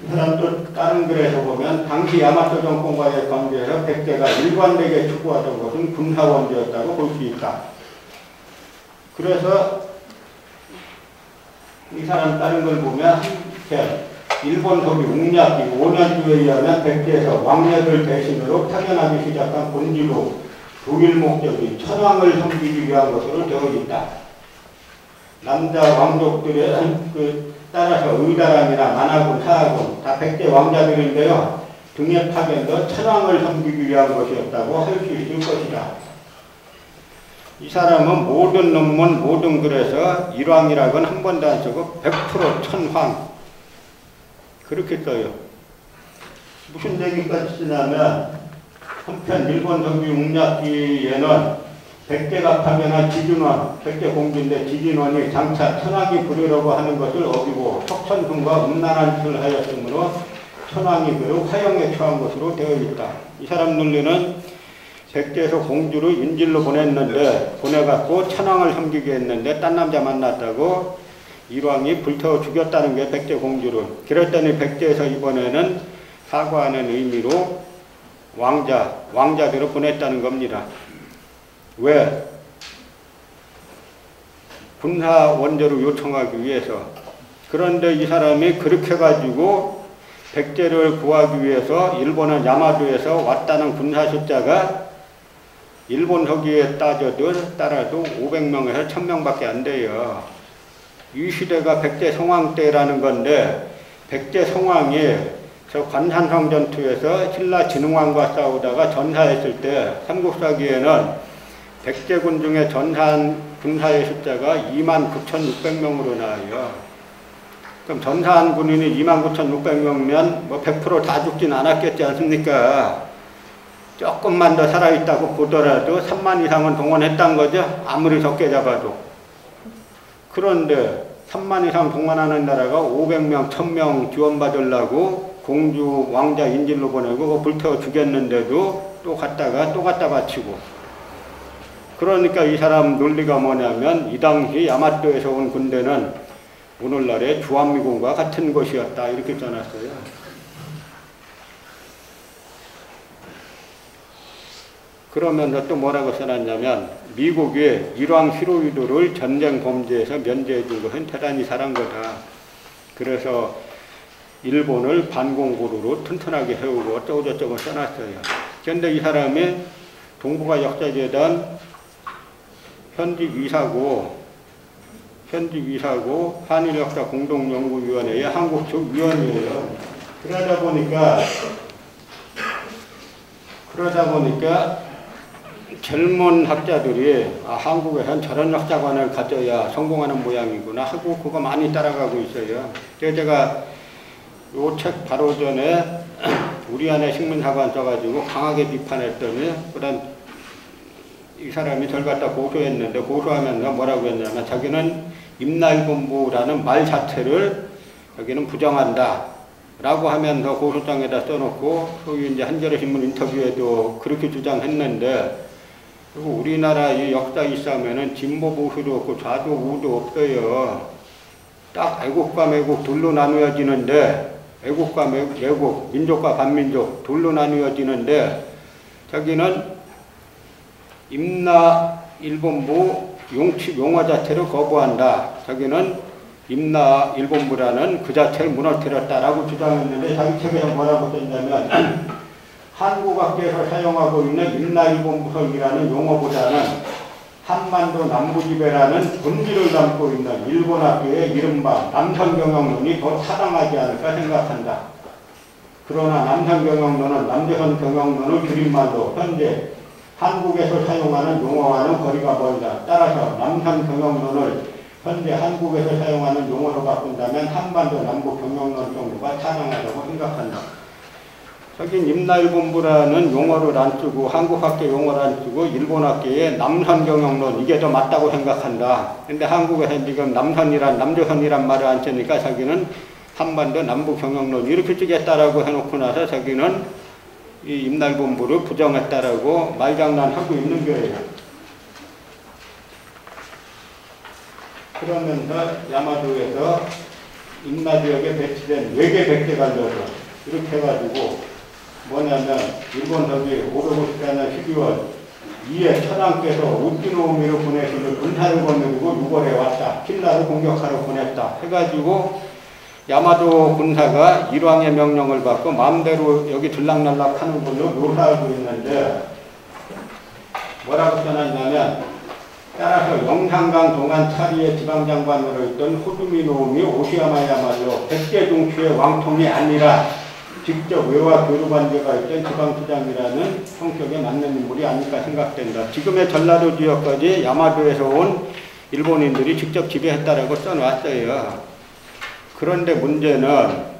이 사람도 다른 글에서 보면 당시 야마토 정권과의 관계에서 백제가 일관되게 추구하던 것은 군사원조였다고 볼 수 있다. 그래서 이 사람 다른 걸 보면 일본 소비 웅략기 5년주에 의하면 백제에서 왕녀들 대신으로 파견하기 시작한 본지로 독일 목적이 천황을 섬기기 위한 것으로 되어 있다. 남자 왕족들의 따라서 의다람이나 만화군, 사하군 다 백제 왕자들인데요. 등의 파견도 천황을 섬기기 위한 것이었다고 할 수 있을 것이다. 이 사람은 모든 논문, 모든 글에서 일왕이라고는 한 번도 안 쓰고 100% 천황 그렇게 써요. 무슨 얘기까지 쓰냐면 한편 일본 정비 웅략기에는 백제가 파견한 지진원, 백제 공주인데 지진원이 장차 천황이 부르려고 하는 것을 어기고 척천승과 음란한 짓을 하였으므로 천황이 그를 화형에 처한 것으로 되어 있다. 이 사람 논리는 백제에서 공주를 인질로 보내갖고 천황을 섬기게 했는데 딴 남자 만났다고 일왕이 불태워 죽였다는 게 백제 공주를. 그랬더니 백제에서 이번에는 사과하는 의미로 왕자들을 보냈다는 겁니다. 왜? 군사 원조를 요청하기 위해서. 그런데 이 사람이 그렇게 가지고 백제를 구하기 위해서 일본은 야마도에서 왔다는 군사 숫자가 일본 서기에 따라도 500명에서 1000명밖에 안 돼요. 이 시대가 백제 성왕 때라는 건데 백제 성왕이 저 관산성 전투에서 신라 진흥왕과 싸우다가 전사했을 때 삼국사기에는 백제군 중에 전사한 군사의 숫자가 29,600명으로 나와요. 그럼 전사한 군인이 29,600명이면 뭐 100% 다 죽진 않았겠지 않습니까? 조금만 더 살아있다고 보더라도 3만 이상은 동원했다는 거죠. 아무리 적게 잡아도. 그런데 3만 이상 동원하는 나라가 500명, 1000명 지원받으려고 공주, 왕자 인질로 보내고 그거 불태워 죽였는데도 또 갖다 바치고. 그러니까 이 사람 논리가 뭐냐면 이 당시 야마토에서 온 군대는 오늘날의 주한미군과 같은 것이었다 이렇게 써놨어요. 그러면서 또 뭐라고 써놨냐면 미국이 일왕 히로히도를 전쟁 범죄에서 면제해 준 것은 대단히 잘한 거다. 그래서 일본을 반공고루로 튼튼하게 세우고 어쩌고저쩌고 써놨어요. 그런데 이 사람이 동북아 역사재단 현직이사고 한일역사 공동연구위원회의 한국 쪽 위원이에요. 그러다 보니까 젊은 학자들이 한국에선 저런 역사관을 가져야 성공하는 모양이구나 하고 그거 많이 따라가고 있어요. 그래서 제가 요 책 바로 전에 우리 안에 식문사관 써가지고 강하게 비판했더니 그다음 이 사람이 절 갖다 고소했는데 고소하면서 뭐라고 했냐면 자기는 임나일본부라는 말 자체를 자기는 부정한다 라고 하면서 고소장에다 써놓고 소위 이제 한겨레신문 인터뷰에도 그렇게 주장했는데 그리고 우리나라 이 역사 있으면은 진보 보수도 없고 좌도 우도 없어요. 딱 애국과 매국 둘로 나누어지는데 애국과 매국, 민족과 반민족 둘로 나누어지는데 자기는 임나일본부 용어 자체를 거부한다. 자기는 임나일본부라는 그 자체를 무너뜨렸다라고 주장했는데 자기 책에서 뭐라고 썼냐면 한국학계에서 사용하고 있는 임나일본부설이라는 용어보다는 한반도 남부지배라는 본질을 담고 있는 일본학계의 이른바 남선경영론이 더 타당하지 않을까 생각한다. 그러나 남선경영론은 남조선 경영론을 줄임말로 현재 한국에서 사용하는 용어와는 거리가 멀다. 따라서 남선경영론을 현재 한국에서 사용하는 용어로 바꾼다면 한반도 남북 경영론 정도가 타당하다고 생각한다. 저긴 임나일본부라는 용어를 안 쓰고 한국학계 용어를 안 쓰고 일본학계의 남선경영론 이게 더 맞다고 생각한다. 근데 한국에서 지금 남조선이란 말을 안 쓰니까 자기는 한반도 남북 경영론 이렇게 쓰겠다라고 해놓고 나서 자기는 이 임나일본부를 부정했다라고 말장난하고 있는 거예요. 그러면서 야마도에서 임나지역에 배치된 외계 백제 관료들 이렇게 해가지고 뭐냐면 일본 적이 554년 12월 이에 천황께서 우찌노우미를 보내시는 군사를 거느리고 6월에 왔다. 신라를 공격하러 보냈다. 해가지고 야마도 군사가 일왕의 명령을 받고 마음대로 여기 들락날락 하는 걸로 묘사하고 있는데 뭐라고 써놨냐면 따라서 영산강 동안 차리의 지방장관으로 있던 호두미 노음이 오시야마야말로 백제 중추의 왕통이 아니라 직접 외화 교류 관계가 있던 지방수장이라는 성격에 맞는 인물이 아닐까 생각된다. 지금의 전라도 지역까지 야마도에서 온 일본인들이 직접 지배했다라고 써놨어요. 그런데 문제는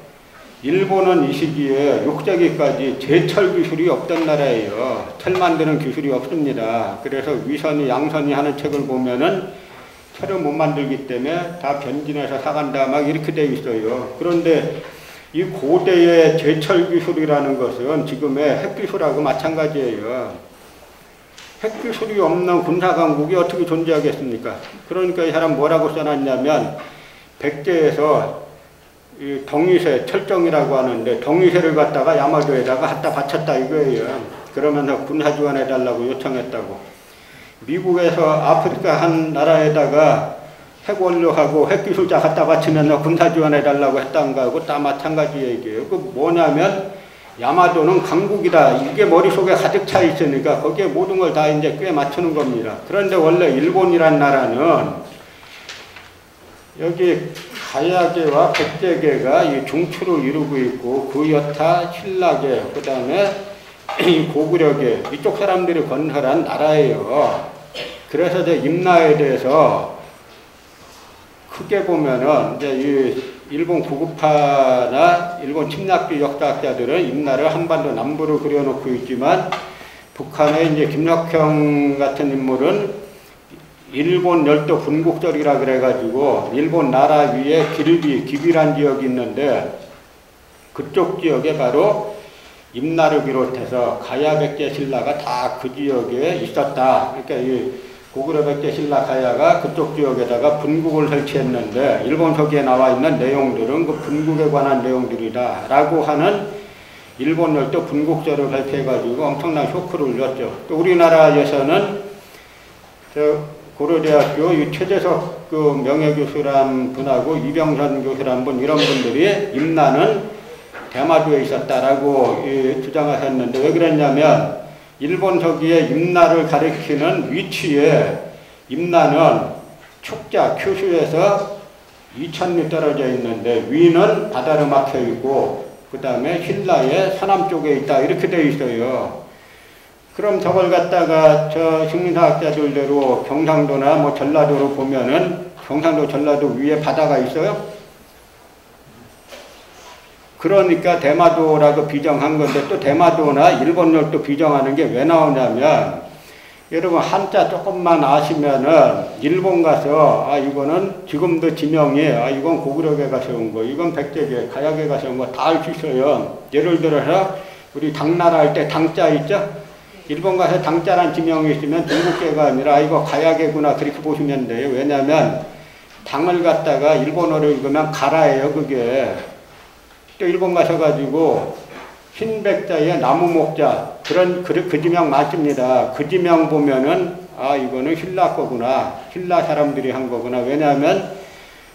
일본은 이 시기에 6세기까지 제철 기술이 없던 나라예요. 철 만드는 기술이 없습니다. 그래서 위선이 양선이 하는 책을 보면은 철을 못 만들기 때문에 다 변진해서 사간다 막 이렇게 돼 있어요. 그런데 이 고대의 제철 기술이라는 것은 지금의 핵기술하고 마찬가지예요. 핵기술이 없는 군사강국이 어떻게 존재하겠습니까? 그러니까 이 사람 뭐라고 써놨냐면 백제에서 이 덩이새, 철정이라고 하는데 덩이새를 갖다가 야마도에다가 갖다 바쳤다 이거예요. 그러면서 군사 지원해달라고 요청했다고. 미국에서 아프리카 한 나라에다가 핵원료하고 핵기술자 갖다 바치면서 군사 지원해달라고 했다는 거하고 다 마찬가지 얘기예요. 그 뭐냐면 야마도는 강국이다. 이게 머릿속에 가득 차 있으니까 거기에 모든 걸 다 이제 꽤 맞추는 겁니다. 그런데 원래 일본이란 나라는 여기 가야계와 백제계가 이 중추를 이루고 있고 그 여타 신라계, 그 다음에 이 고구려계 이쪽 사람들이 건설한 나라예요. 그래서 이제 임나에 대해서 크게 보면은 이제 이 일본 구급파나 일본 침략주 역사학자들은 임나를 한반도 남부로 그려놓고 있지만 북한의 이제 김역형 같은 인물은 일본 열도 분국절이라 그래가지고 일본 나라 위에 기빌한 지역이 있는데 그쪽 지역에 바로 임나를 비롯해서 가야백제 신라가 다 그 지역에 있었다. 그러니까 이 고구려 백제 신라 가야가 그쪽 지역에다가 분국을 설치했는데 일본 서기에 나와 있는 내용들은 그 분국에 관한 내용들이다 라고 하는 일본 열도 분국절을 발표해가지고 엄청난 쇼크를 울렸죠. 또 우리나라에서는 고려대학교 이 최재석 그 명예교수란 분하고 이병선 교수란 분 이런 분들이 임나는 대마도에 있었다라고 주장하셨는데 왜 그랬냐면 일본 서기에 임나를 가리키는 위치에 임나는 축자 큐슈에서 2000리 떨어져 있는데 위는 바다로 막혀 있고 그 다음에 신라의 서남 쪽에 있다 이렇게 되어 있어요. 그럼 저걸 갖다가 저 식민사학자들대로 경상도나 뭐 전라도로 보면은 경상도 전라도 위에 바다가 있어요? 그러니까 대마도라고 비정한 건데 또 대마도나 일본열도 비정하는 게 왜 나오냐면 여러분 한자 조금만 아시면은 일본 가서 아 이거는 지금도 지명이 아 이건 고구려계가 세운 거 이건 백제계 가야계가 세운 거 다 알 수 있어요. 예를 들어서 우리 당나라 할 때 당자 있죠? 일본 가서 당자란 지명이 있으면 중국계가 아니라 이거 가야계구나 그렇게 보시면 돼요. 왜냐하면 당을 갖다가 일본어로 읽으면 가라예요 그게. 또 일본 가셔가지고 흰백자에 나무목자 그 지명 맞습니다. 그 지명 보면은 아 이거는 신라 거구나 신라 사람들이 한 거구나. 왜냐하면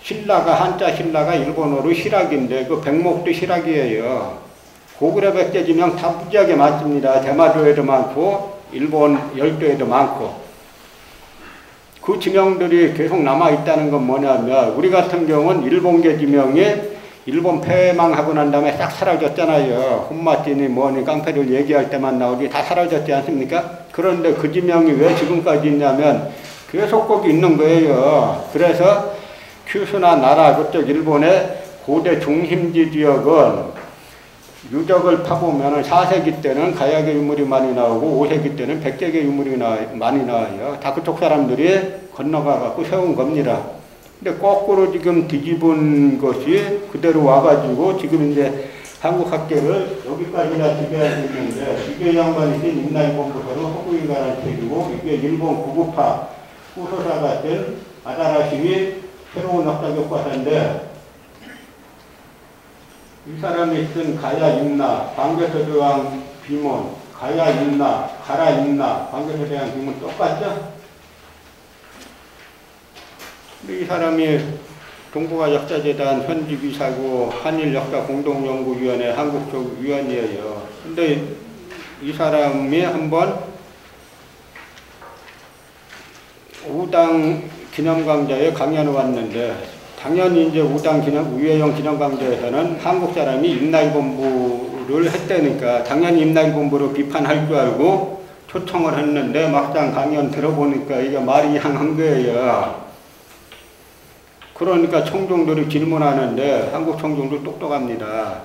신라가 한자 신라가 일본어로 실학인데 그 백목도 실학이에요. 고구려 백제 지명 다 무지하게 많습니다. 대마도에도 많고 일본 열도에도 많고 그 지명들이 계속 남아있다는 건 뭐냐면 우리 같은 경우는 일본계 지명이 일본 패망하고 난 다음에 싹 사라졌잖아요. 혼마띠니 뭐니 깡패들 얘기할 때만 나오지 다 사라졌지 않습니까? 그런데 그 지명이 왜 지금까지 있냐면 계속 거기 있는 거예요. 그래서 큐슈나 나라 그쪽 일본의 고대 중심지 지역은 유적을 파보면 4세기 때는 가야계 유물이 많이 나오고 5세기 때는 백제계 유물이 많이 나와요. 다 그쪽 사람들이 건너가 갖고 세운 겁니다. 근데 거꾸로 지금 뒤집은 것이 그대로 와가지고 지금 이제 한국 학계를 여기까지나 지배하고 있는데 이게 양반이 쓴 임나일본부서는 허구인가라는 책이고 이게 일본 구급파 후소사 같은 아다라심이 새로운 역사 교과서인데 이 사람이 쓴 가야 임나, 광개토대왕 비문, 가야 임나, 가라 임나, 광개토대왕 비문 똑같죠? 이 사람이 동북아역사재단 현지비사고 한일역사공동연구위원회 한국 쪽 위원이에요. 근데 이 사람이 한번 우당 기념강좌에 강연을 왔는데 당연히 이제 우당 우회형 기념강좌에서는 한국 사람이 임나일본부를 했다니까 당연히 임나일본부를 비판할 줄 알고 초청을 했는데 막상 강연 들어보니까 이게 말이 이상한 거예요. 그러니까 청중들이 질문하는데 한국 청중들 똑똑합니다.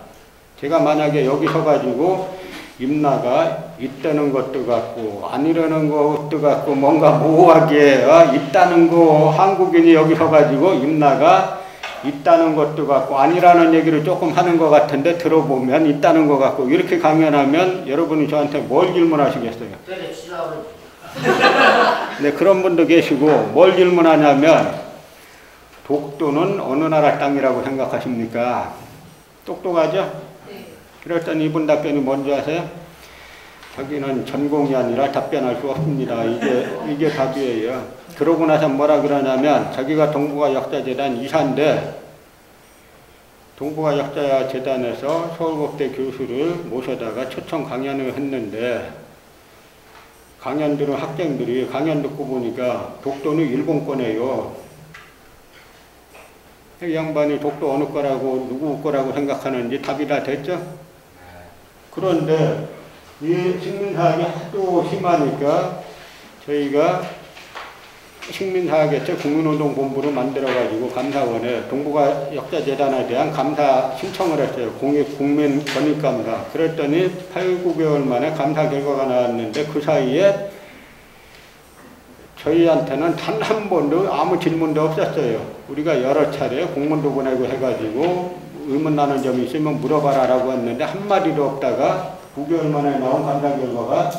제가 만약에 여기 서가지고 임나가 있다는 것도 같고 아니라는 것도 같고 뭔가 모호하게 있다는 거 한국인이 여기 서가지고 임나가 있다는 것도 같고 아니라는 얘기를 조금 하는 것 같은데 들어보면 있다는 것 같고 이렇게 강연하면 여러분이 저한테 뭘 질문하시겠어요? 네, 그런 분도 계시고 뭘 질문하냐면 독도는 어느 나라 땅이라고 생각하십니까? 똑똑하죠? 네. 그랬더니 이분 답변이 뭔지 아세요? 자기는 전공이 아니라 답변할 수 없습니다. 이게 답이에요. 그러고 나서 뭐라 그러냐면 자기가 동북아역사재단 이사인데 동북아역사재단에서 서울국대 교수를 모셔다가 초청 강연을 했는데 강연 들은 학생들이 강연 듣고 보니까 독도는 일본 거네요. 이 양반이 독도 어느 거라고 누구 거라고 생각하는지 답이 다 됐죠? 그런데 이 식민사학이 하도 심하니까 저희가 식민사학에서 국민운동본부로 만들어가지고 감사원에 동북아 역사재단에 대한 감사 신청을 했어요. 국민권익감사. 그랬더니 8, 9개월 만에 감사 결과가 나왔는데 그 사이에 저희한테는 단 한 번도 아무 질문도 없었어요. 우리가 여러 차례 공문도 보내고 해가지고 의문나는 점이 있으면 물어봐라라고 했는데 한마디도 없다가 9개월 만에 나온 감사 결과가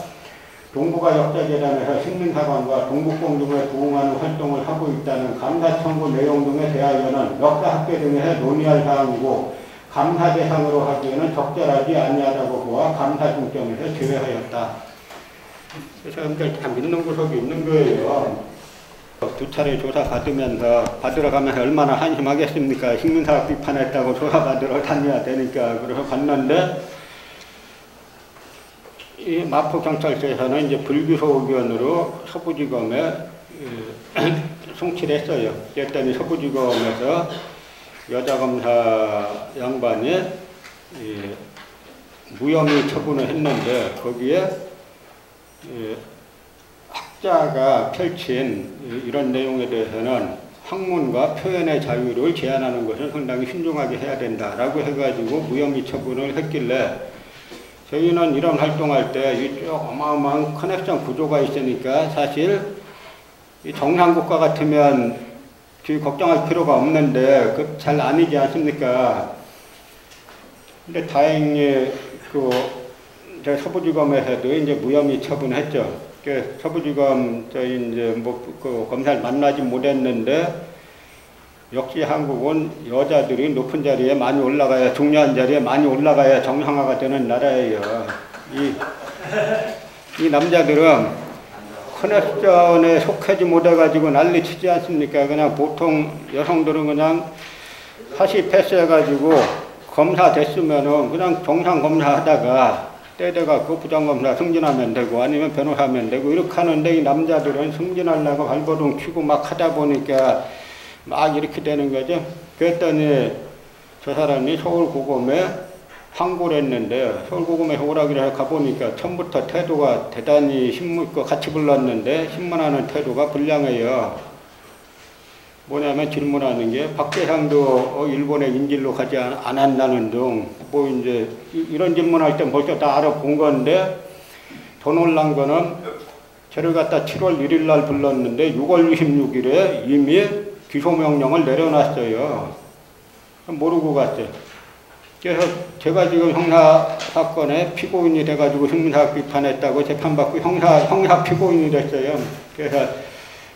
동북아 역사재단에서 식민사관과 동북공동에 부응하는 활동을 하고 있다는 감사 청구 내용 등에 대하여는 역사학계 등에서 논의할 사항이고 감사 대상으로 하기에는 적절하지 아니하다고 보아 감사 중점에서 제외하였다. 그래서 사람들 다 믿는 구석이 있는 거예요. 2차례 조사 받으러 가면서 얼마나 한심하겠습니까? 식민사학 비판했다고 조사 받으러 다녀야 되니까. 그래서 갔는데 이 마포경찰서에서는 이제 불기소 의견으로 서부지검에 송치를 했어요. 그랬더니 서부지검에서 여자검사 양반이 무혐의 처분을 했는데 거기에 학자가 펼친 이런 내용에 대해서는 학문과 표현의 자유를 제한하는 것은 상당히 신중하게 해야 된다라고 해가지고 무혐의 처분을 했길래 저희는 이런 활동할 때 이쪽 어마어마한 커넥션 구조가 있으니까 사실 이 정상국가 같으면 걱정할 필요가 없는데 그 잘 아니지 않습니까? 근데 다행히 저희 서부지검에서도 이제 무혐의 처분했죠. 서부지검 저희 이제 검사를 만나지 못했는데 역시 한국은 여자들이 높은 자리에 많이 올라가야, 중요한 자리에 많이 올라가야 정상화가 되는 나라예요. 이 남자들은 커넥션에 속하지 못해가지고 난리 치지 않습니까? 그냥 보통 여성들은 그냥 사시 패스해가지고 검사 됐으면은 그냥 정상 검사 하다가 때되갖고 부장검사 승진하면 되고 아니면 변호사하면 되고 이렇게 하는데 이 남자들은 승진하려고 발버둥 치고 막 하다 보니까 막 이렇게 되는 거죠. 그랬더니 저 사람이 서울고검에 항고를 했는데 서울고검에 오라 그래서 가보니까 처음부터 태도가 대단히 신문과 같이 불렀는데 신문하는 태도가 불량해요. 뭐냐면 질문하는 게 박대상도 일본에 인질로 가지 않았다는 등 뭐 이제 이런 질문할 때 벌써 다 알아본 건데 더 놀란 거는 저를 갖다 7월 1일 날 불렀는데 6월 26일에 이미 기소명령을 내려놨어요. 모르고 갔죠. 그래서 제가 지금 형사사건에 피고인이 돼가지고 식민사학 비판했다고 재판받고 형사 피고인이 됐어요. 그래서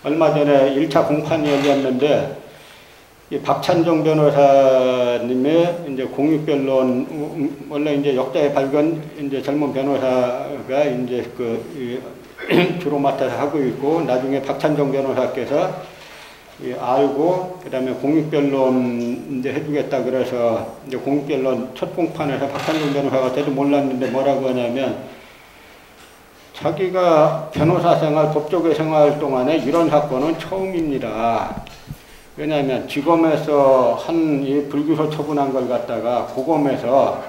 얼마 전에 1차 공판이 열렸는데 이 박찬정 변호사님의 이제 공익변론 원래 이제 역사의 발견 이제 젊은 변호사가 이제 주로 맡아서 하고 있고 나중에 박찬정 변호사께서 알고 그다음에 공익변론 이제 해주겠다 그래서 이제 공익변론 첫 공판에서 박찬정 변호사가 때도 몰랐는데 뭐라고 하냐면 자기가 변호사 생활, 법조계 생활 동안에 이런 사건은 처음입니다. 왜냐하면 지검에서 이 불기소 처분한 걸 갖다가 고검에서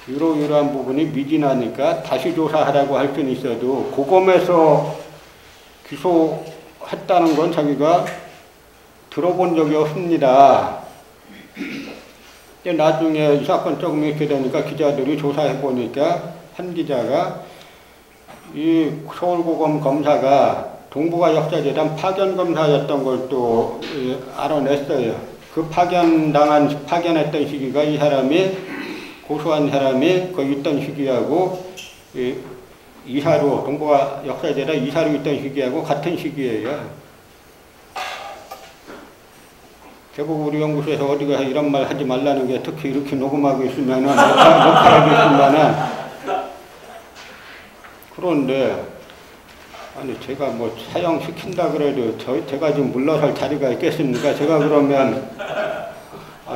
이러이러한 부분이 미진하니까 다시 조사하라고 할 수는 있어도 고검에서 기소했다는 건 자기가 들어본 적이 없습니다. 근데 나중에 이 사건 조금 이렇게 되니까 기자들이 조사해 보니까 한 기자가 이 서울고검 검사가 동북아 역사재단 파견 검사였던 걸 또 알아냈어요. 그 파견했던 시기가 이 사람이 고소한 사람이 거기 있던 시기하고 이사로 동북아 역사재단 이사로 있던 시기하고 같은 시기예요. 대부분 우리 연구소에서 어디 가서 이런 말 하지 말라는 게 특히 이렇게 녹음하고 있으면은 녹화하고 있으면은 그런데 아니 제가 뭐 사형시킨다 그래도 제가 지금 물러설 자리가 있겠습니까? 제가 그러면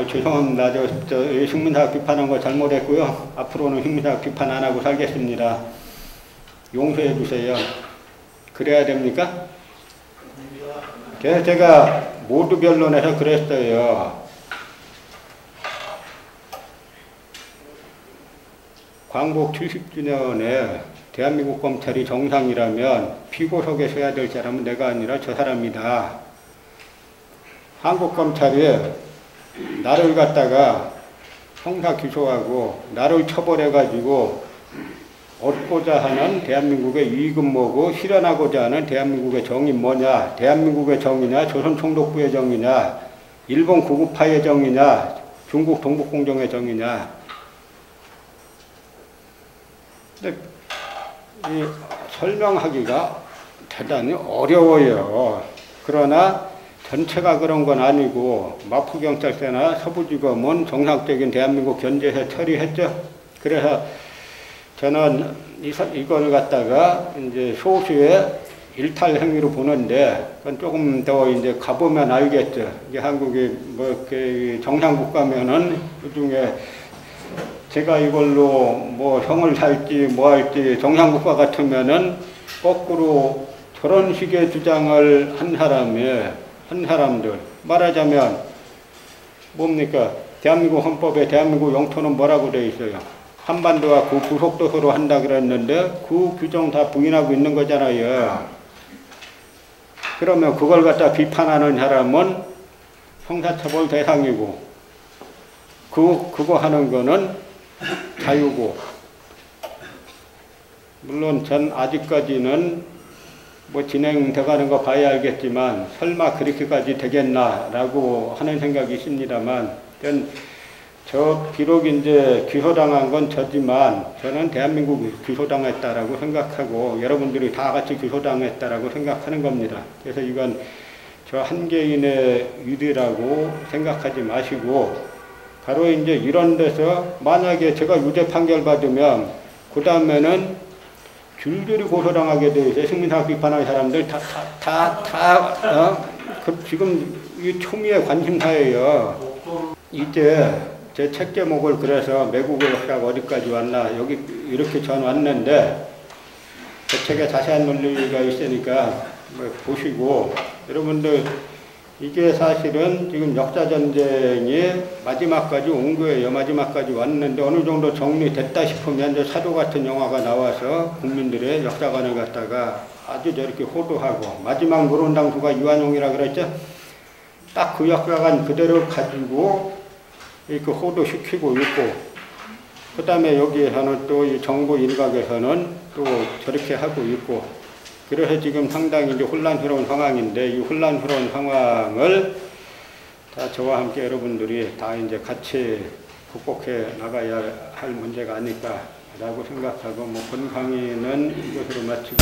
죄송합니다. 저 식민사학 비판한 거 잘못했고요. 앞으로는 식민사학 비판 안 하고 살겠습니다. 용서해 주세요. 그래야 됩니까? 그래서 제가 모두 변론에서 그랬어요. 광복 70주년에 대한민국 검찰이 정상이라면 피고석에 서야 될 사람은 내가 아니라 저 사람이다. 한국 검찰이 나를 갖다가 형사 기소하고 나를 처벌해가지고 얻고자 하는 대한민국의 이익은 뭐고 실현하고자 하는 대한민국의 정의 뭐냐, 대한민국의 정의냐, 조선총독부의 정의냐, 일본 구구파의 정의냐, 중국 동북공정의 정의냐. 근데 이 설명하기가 대단히 어려워요. 그러나 전체가 그런 건 아니고 마포경찰서나 서부지검은 정상적인 대한민국 견제해 처리했죠. 그래서 저는 이걸 갖다가 이제 소수의 일탈 행위로 보는데, 그건 조금 더 이제 가보면 알겠죠. 이게 한국이 뭐 정상 국가면은 그 중에 제가 이걸로 뭐 형을 살지 뭐 할지, 정상 국가 같으면은 거꾸로 저런 식의 주장을 한 사람들 말하자면 뭡니까? 대한민국 헌법에 대한민국 영토는 뭐라고 되어 있어요? 한반도와 그 부속도서로 한다 그랬는데 그 규정 다 부인하고 있는 거잖아요. 그러면 그걸 갖다 비판하는 사람은 형사처벌 대상이고 그거 하는 거는 자유고, 물론 전 아직까지는 뭐 진행돼 가는 거 봐야 알겠지만 설마 그렇게까지 되겠나라고 하는 생각이 있습니다만, 저 비록 이제 기소당한 건 저지만 저는 대한민국이 기소당했다라고 생각하고 여러분들이 다 같이 기소당했다라고 생각하는 겁니다. 그래서 이건 저 한 개인의 일이라고 생각하지 마시고, 바로 이제 이런 데서 만약에 제가 유죄 판결 받으면 그 다음에는 줄줄이 고소당하게 돼 있어요. 식민사학 비판하는 사람들 지금 이 초미의 관심사예요. 이제 제 책 제목을 그래서 매국의 역사가 어디까지 왔나 여기 이렇게 전 왔는데, 제 책에 자세한 논리가 있으니까 보시고, 여러분들 이게 사실은 지금 역사전쟁이 마지막까지 온 거예요. 마지막까지 왔는데 어느 정도 정리됐다 싶으면 이제 사도 같은 영화가 나와서 국민들의 역사관을 갖다가 아주 저렇게 호도하고, 마지막 노론당수가 이완용이라 그랬죠. 딱 그 역사관 그대로 가지고 이렇게 호도시키고 있고, 그 다음에 여기에서는 또 이 정부 일각에서는 또 저렇게 하고 있고, 그래서 지금 상당히 이제 혼란스러운 상황인데, 이 혼란스러운 상황을 다 저와 함께 여러분들이 다 이제 같이 극복해 나가야 할 문제가 아닐까라고 생각하고, 본 강의는 이것으로 마치고.